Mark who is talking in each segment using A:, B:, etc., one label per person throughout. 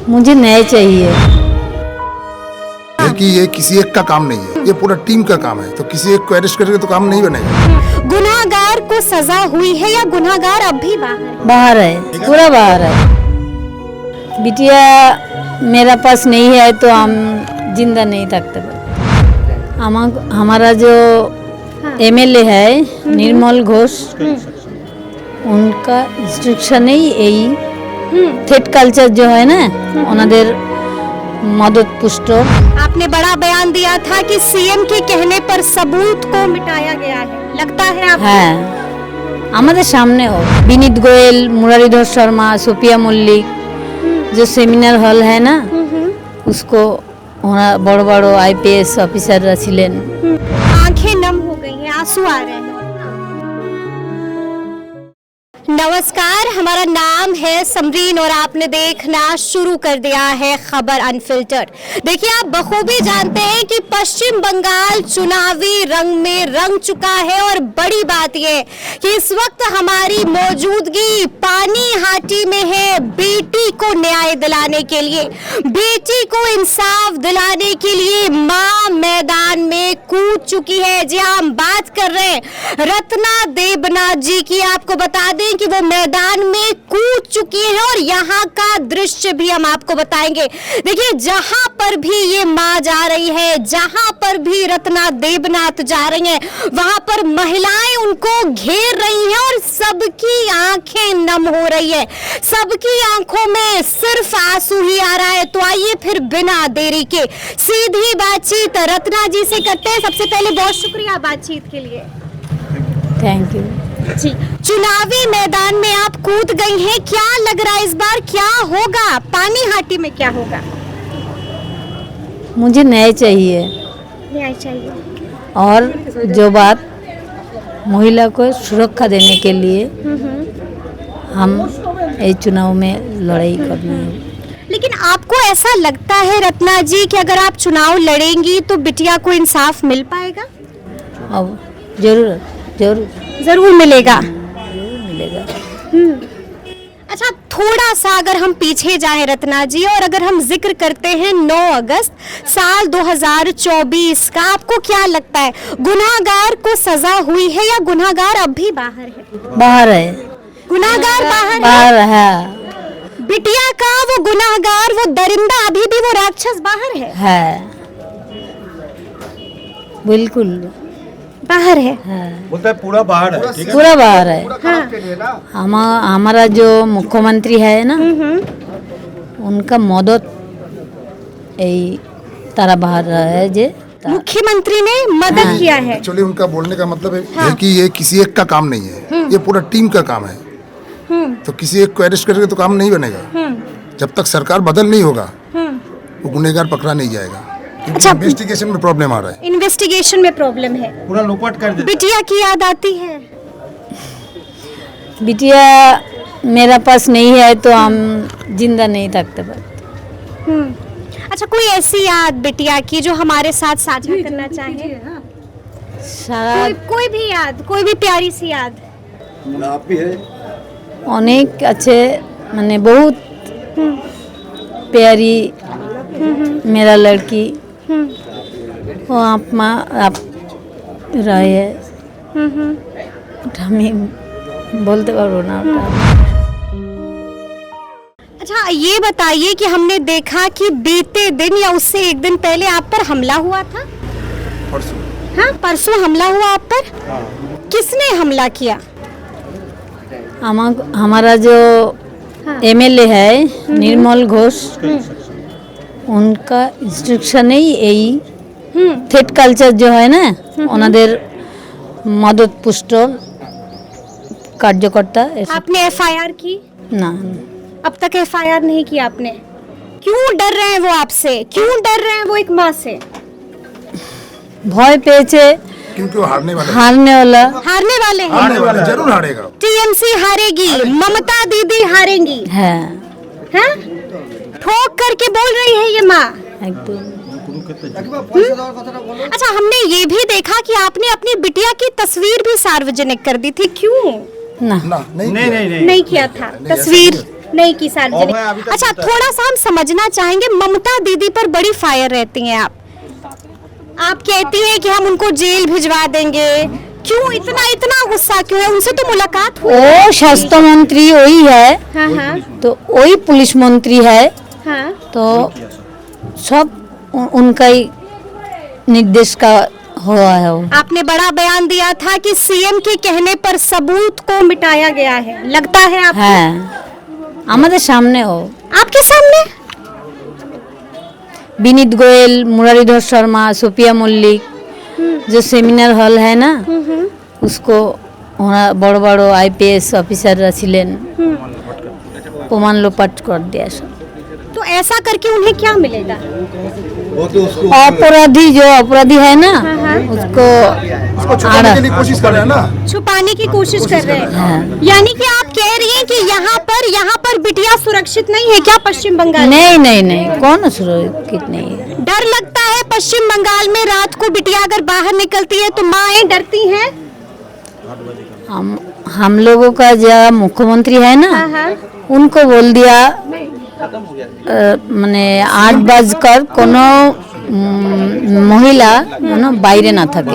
A: मुझे न्याय चाहिए।
B: कि ये किसी एक का काम नहीं है, ये पूरा टीम का काम है। तो किसी एक को अरेस्ट करके तो काम नहीं बनेगा।
C: गुनाहगार को सजा हुई है या गुनाहगार अब भी
A: बाहर है, पूरा बाहर है। बिटिया मेरा पास नहीं है तो हम जिंदा नहीं सकते। हमारा जो एमएलए है निर्मल घोष, उनका इंस्ट्रक्शन ही यही थेट कल्चर जो है ना उन्हें मदद पुष्ट।
C: आपने बड़ा बयान दिया था कि सीएम के कहने पर सबूत को मिटाया गया है, लगता है आपको?
A: हाँ, हमारे सामने हो विनीत गोयल, मुरारीधर शर्मा, सोफिया मल्लिक जो सेमिनार हॉल है ना उसको बड़ बड़ आईपीएस ऑफिसर छिलेन।
C: आंखें नम हो गई हैं, आंसू आ रहे हैं। नमस्कार, हमारा नाम है समरीन और आपने देखना शुरू कर दिया है खबर अनफिल्टर्ड। देखिए, आप बखूबी जानते हैं कि पश्चिम बंगाल चुनावी रंग में रंग चुका है और बड़ी बात यह कि इस वक्त हमारी मौजूदगी पानीहाटी में है बेटी को न्याय दिलाने के लिए, बेटी को इंसाफ दिलाने के लिए मां मैदान में कूद चुकी है। जी हाँ, हम बात कर रहे हैं रत्ना देबनाथ जी की। आपको बता दें कि वो मैदान में कूद चुकी है और यहाँ का दृश्य भी हम आपको बताएंगे। देखिए, जहां पर भी ये मां जा रही है, जहां पर भी रत्ना देबनाथ जा रही हैं, वहां पर महिलाएं उनको घेर रही हैं और सबकी आंखें नम हो रही है, सबकी आंखों में सिर्फ आंसू ही आ रहा है। तो आइए फिर बिना देरी के सीधी बातचीत रत्ना जी से करते हैं। सबसे पहले बहुत शुक्रिया बातचीत के लिए।
A: थैंक यू
C: जी। चुनावी मैदान में आप कूद गई हैं, क्या लग रहा है इस बार क्या होगा? पानीहाटी में क्या होगा?
A: मुझे न्याय चाहिए।
C: न्याय चाहिए
A: और जो बात महिला को सुरक्षा देने के लिए हम इस चुनाव में लड़ाई करना है।
C: लेकिन आपको ऐसा लगता है रत्ना जी कि अगर आप चुनाव लड़ेंगी तो बिटिया को इंसाफ मिल पाएगा?
A: अब जरूर जरूर
C: जरूर मिलेगा।
A: मिलेगा।
C: अच्छा, थोड़ा सा अगर हम पीछे जाएं रत्ना जी और अगर हम जिक्र करते हैं 9 अगस्त साल 2024 का, आपको क्या लगता है गुनाहगार को सजा हुई है या गुनाहगार अब भी बाहर है?
A: बाहर है।
C: गुनाहगार
A: बाहर है।
C: बिटिया का वो गुनाहगार, वो दरिंदा, अभी भी वो राक्षस बाहर है।
A: बिल्कुल
C: बाहर है।
D: बोलता है पूरा बाहर है, ठीक है?
A: पूरा बाहर है।
C: हाँ।
A: हमारा जो मुख्यमंत्री है ना उनका मदद यही तारा बाहर है। जे
C: मुख्यमंत्री ने मदद किया है।
B: एक्चुअली उनका बोलने का मतलब है कि ये किसी एक का काम नहीं है, ये पूरा टीम का काम है। तो किसी एक को अरेस्ट करके तो काम नहीं बनेगा। जब तक सरकार बदल नहीं होगा वो गुनहगार पकड़ा नहीं जाएगा। अच्छा, इन्वेस्टिगेशन में प्रॉब्लम आ रहा है।
C: इन्वेस्टिगेशन में प्रॉब्लम है,
D: पूरा लोपाट कर दे।
C: बिटिया की याद आती है?
A: बिटिया मेरा पास नहीं है तो हम जिंदा नहीं सकते।
C: अच्छा, कोई ऐसी याद बिटिया की जो हमारे साथ साझा करना चाहे?
A: सारा
C: कोई भी याद, कोई भी प्यारी सी याद?
D: आप भी है।
A: अनेक अच्छे माने बहुत प्यारी मेरा लड़की वो आप रहे बोलते पारो ना।
C: अच्छा, ये बताइए कि हमने देखा कि बीते दिन या उससे एक दिन पहले आप पर हमला हुआ था।
B: परसों?
C: हाँ, परसों हमला हुआ आप पर। किसने हमला किया?
A: हमारा जो एमएलए है निर्मल घोष, उनका इंस्ट्रक्शन ही यही थेट कल्चर जो है ना उन्हें मदद पुष्ट कार्यकर्ता।
C: आपने एफआईआर की?
A: ना,
C: अब तक एफआईआर नहीं की आपने। क्यों डर रहे हैं वो आपसे? क्यों डर रहे हैं वो एक माँ से?
A: भय पेचे
B: क्योंकि वो हारने वाले
C: हारने वाले हैं।
B: जरूर हारेगा।
C: टीएमसी हारेगी, ममता दीदी हारेंगी
A: है।
C: ठोक करके बोल रही है ये माँ। अच्छा, हमने ये भी देखा कि आपने अपनी बिटिया की तस्वीर भी सार्वजनिक कर दी थी, क्यों?
A: ना
B: नहीं
C: किया था। तस्वीर नहीं की सार्वजनिक।
D: और मैं अभी तक
C: अच्छा,
D: बताया।
C: थोड़ा सा हम समझना चाहेंगे, ममता दीदी पर बड़ी फायर रहती हैं आप कहती हैं कि हम उनको जेल भिजवा देंगे, क्यों इतना इतना गुस्सा क्यों है? उनसे तो मुलाकात हुई।
A: वो स्वास्थ्य मंत्री वही है,
C: हाँ हाँ
A: तो वही पुलिस मंत्री है,
C: हाँ।
A: तो सब उनका ही निर्देश का हुआ है वो।
C: आपने बड़ा बयान दिया था कि सीएम के कहने पर सबूत को मिटाया गया है, लगता है आप
A: হ্যাঁ আমাদের সামনে ও
C: आपके सामने?
A: विनीत गोयल, मुरारीधर शर्मा, सोफिया मल्लिक, जो सेमिनार हॉल है ना, उसको ওরা বড় বড় আইপিএস অফিসাররা ছিলেন, প্রমাণ লোপাট করে दिया सब।
C: तो ऐसा करके उन्हें क्या मिलेगा?
D: वो तो उसको
A: अपराधी जो अपराधी है ना, उसको
B: उसको छुपाने के लिए कोशिश कर रहे हैं ना।
C: छुपाने की कोशिश कर रहे हैं। यानी कि आप कह रही हैं कि यहाँ पर बिटिया सुरक्षित नहीं है क्या पश्चिम बंगाल में?
A: नहीं नहीं नहीं, कौन सुरक्षित नहीं है।
C: डर लगता है पश्चिम बंगाल में रात को बिटिया अगर बाहर निकलती है तो माएं डरती हैं?
A: हम लोगों का जो मुख्यमंत्री है ना, उनको बोल दिया মানে 8 बजकर কোনো মহিলা যেন বাইরে না থাকে।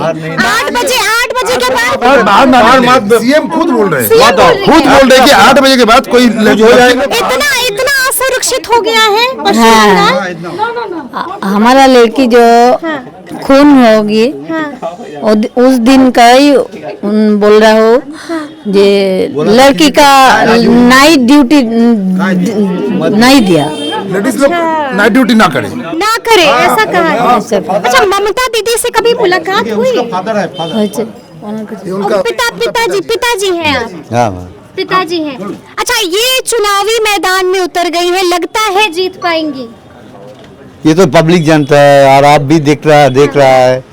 C: 8 बजे के बाद
B: सीएम खुद बोल रहे हैं,
C: CM बोल रही
B: खुद
C: है।
B: बोल रहे हैं कि 8 बजे के बाद कोई हो जाएगा।
C: इतना असुरक्षित हो गया है पश्चिम
A: हाँ।
C: बंगाल।
A: हमारा लड़की जो खून होगी, उस दिन का ही बोल रहा हो जे लड़की का नाइट ड्यूटी नहीं दिया,
B: लेडीज लोग नाइट ड्यूटी ना करें।
C: ना करे ऐसा कहा है। अच्छा, ममता दीदी से कभी मुलाकात हुई?
D: फादर है, फादर
A: হয়েছে।
B: ये उनका
C: पिताजी हैं आप?
E: हाँ
C: पिताजी हैं। अच्छा, ये चुनावी मैदान में उतर गई है, लगता है जीत पाएंगी?
E: ये तो पब्लिक जानता है और आप भी देख रहा है।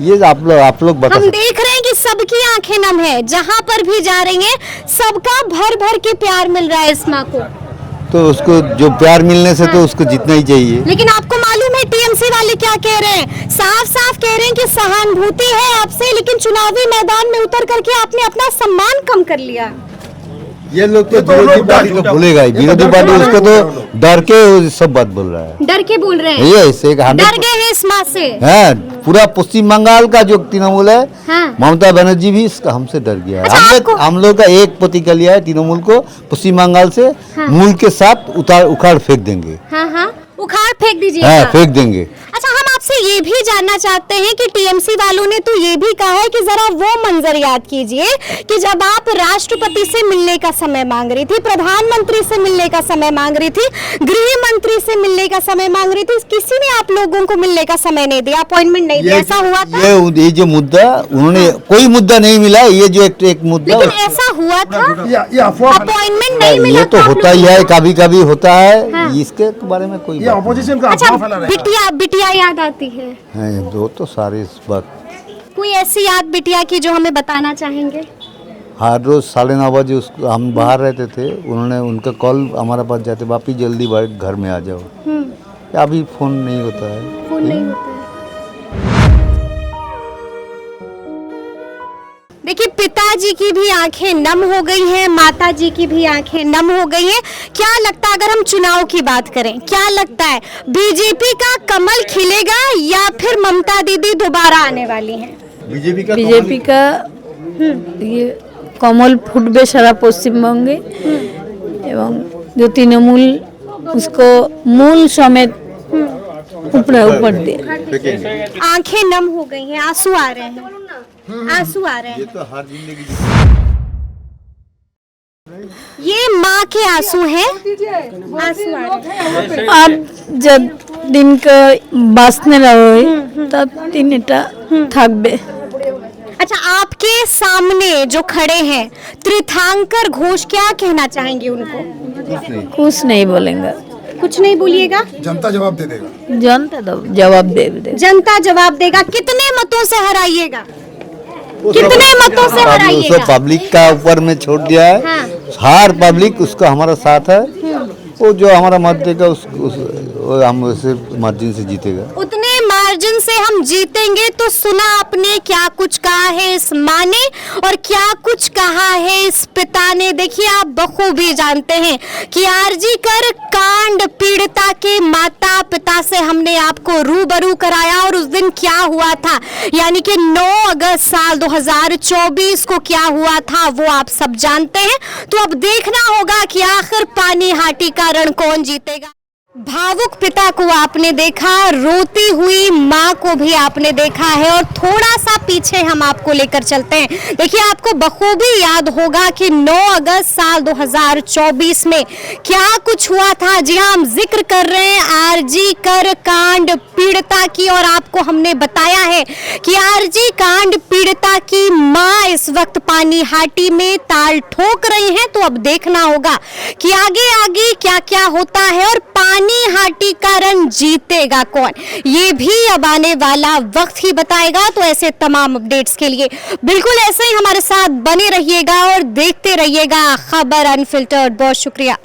E: ये आप लोग बता
C: हम
E: सकते
C: देख रहे हैं कि सबकी आंखें नम है, जहां पर भी जा रही हैं सबका भर भर के प्यार मिल रहा है इस माँ को।
E: तो उसको जो प्यार मिलने से तो उसको जीतना ही चाहिए।
C: लेकिन आपको मालूम है टीएमसी वाले क्या कह रहे हैं? साफ साफ कह रहे हैं कि सहानुभूति है आपसे, लेकिन चुनावी मैदान में उतर करके आपने अपना सम्मान कम कर लिया।
E: ये लोग तो
B: ये तो लोग
E: विरोधी पार्टी को
B: डर-
E: भूलेगा ही।
B: ये तो
E: विरोधी
B: डर
E: पार्टी
B: के
E: उसको
B: मारे
E: तो डर के वो सब बात बोल रहा है।
C: डर के बोल रहे हैं,
E: ये इससे एक
C: डर
E: 100
C: गए हैं इस माँ से।
E: है। पूरा पश्चिम बंगाल का जो तृणमूल है,
C: हाँ।
E: ममता बनर्जी भी इसका हमसे डर गया है।
C: अच्छा, आपको-
E: हम लोग का एक प्रतिक्रिया लिया है, तृणमूल को पश्चिम बंगाल से मूल के साथ उखाड़ फेंक देंगे।
C: हाँ हाँ, उखाड़ फेंक दीजिए।
E: हाँ, फेंक देंगे।
C: अच्छा, हम आपसे ये भी जानना चाहते हैं कि टीएमसी वालों ने तो ये भी कहा है कि जरा वो मंजर याद कीजिए कि जब आप राष्ट्रपति से मिलने का समय मांग रही थी, प्रधानमंत्री से मिलने का समय मांग रही थी, गृह मंत्री से मिलने का समय मांग रही थी, किसी ने आप लोगों को मिलने का समय नहीं दिया, अपॉइंटमेंट नहीं दिया, ऐसा हुआ था?
E: ये जो मुद्दा उन्होंने कोई मुद्दा नहीं मिला। ये जो एक मुद्दा
C: लेकिन ऐसा हुआ था,
B: ये अफवाह
C: अपॉइंटमेंट नहीं मिला
E: ये तो
C: था आप
E: होता ही
C: लोगों
E: है,
C: को?
E: कभी कभी होता है।
C: हाँ।
E: इसके बारे में कोई
B: ये
E: बात
B: ऑपोजिशन का
C: अच्छा,
B: अफवाह फैला रहा है।
C: बिटिया याद आती है?
E: नहीं है। वो तो सारे इस बात
C: कोई ऐसी याद बिटिया की जो हमें बताना चाहेंगे?
E: हर रोज 9:30 बजे उसको हम बाहर रहते थे, उन्होंने उनका कॉल हमारे पास जाते, वापी जल्दी घर में आ जाओ। अभी फोन नहीं होता है।
C: फोन नहीं होता है। देखिए, पिताजी की भी आंखें नम हो गई हैं, माताजी की भी आंखें नम हो गई हैं। क्या लगता है, अगर हम चुनाव की बात करें, क्या लगता है बीजेपी का कमल खिलेगा या फिर ममता दीदी दोबारा आने वाली हैं?
A: बीजेपी का ये कमल फुटबे सारा पश्चिमबंगे, एवं जो तृणमूल उसको मूल समेत ऊपर दे।
C: आंखें नम हो गई हैं, आंसू आ रहे हैं, आंसू आ रहे हैं।
E: तो हर जिंदगी
C: ये माँ के आंसू हैं, आंसू आ रहे हैं।
A: अब जब दिन का बासने रहो तब तीनटा থাকবে।
C: अच्छा, आपके सामने जो खड़े हैं तीर्थंकर घोष, क्या कहना चाहेंगे उनको?
A: कुछ नहीं बोलेंगे,
C: कुछ नहीं बोलिएगा,
B: जनता जवाब दे देगा।
A: जनता तो जवाब दे दे।
C: जनता जवाब देगा। कितने मतों से हराइएगा? कितने मतों से हराइएगा?
E: पब्लिक का ऊपर में छोड़ दिया है।
C: हाँ।
E: हर पब्लिक उसका हमारा साथ है। वो जो हमारा मत देगा वो हम उसे मार्जिन से जीतेगा।
C: उतने मार्जिन से हम जीतेंगे। तो सुना आपने क्या कुछ कहा है इस माँ ने और क्या कुछ कहा है इस पिता ने। देखिए आप बखूबी जानते हैं कि आरजी कर कांड पीड़िता के माता पिता से हमने आपको रूबरू कराया और उस दिन क्या हुआ था, यानी कि 9 अगस्त साल 2024 को क्या हुआ था वो आप सब जानते हैं। तो अब देखना होगा कि आखिर पानी हाटी का रण कौन जीतेगा। भावुक पिता को आपने देखा, रोती हुई माँ को भी आपने देखा है और थोड़ा सा पीछे हम आपको लेकर चलते हैं। देखिए आपको बखूबी याद होगा कि 9 अगस्त साल 2024 में क्या कुछ हुआ था। जी हाँ, हम जिक्र कर रहे हैं आरजी कर कांड पीड़िता की और आपको हमने बताया है कि आरजी कांड पीड़िता की माँ इस वक्त पानी हाटी में ताल ठोक रही हैं। तो अब देखना होगा कि आगे आगे क्या क्या होता है और पानी हाटी का रण जीतेगा कौन, ये भी अब आने वाला वक्त ही बताएगा। तो ऐसे तमाम अपडेट्स के लिए बिल्कुल ऐसे ही हमारे साथ बने रहिएगा और देखते रहिएगा खबर अनफिल्टर्ड। बहुत शुक्रिया।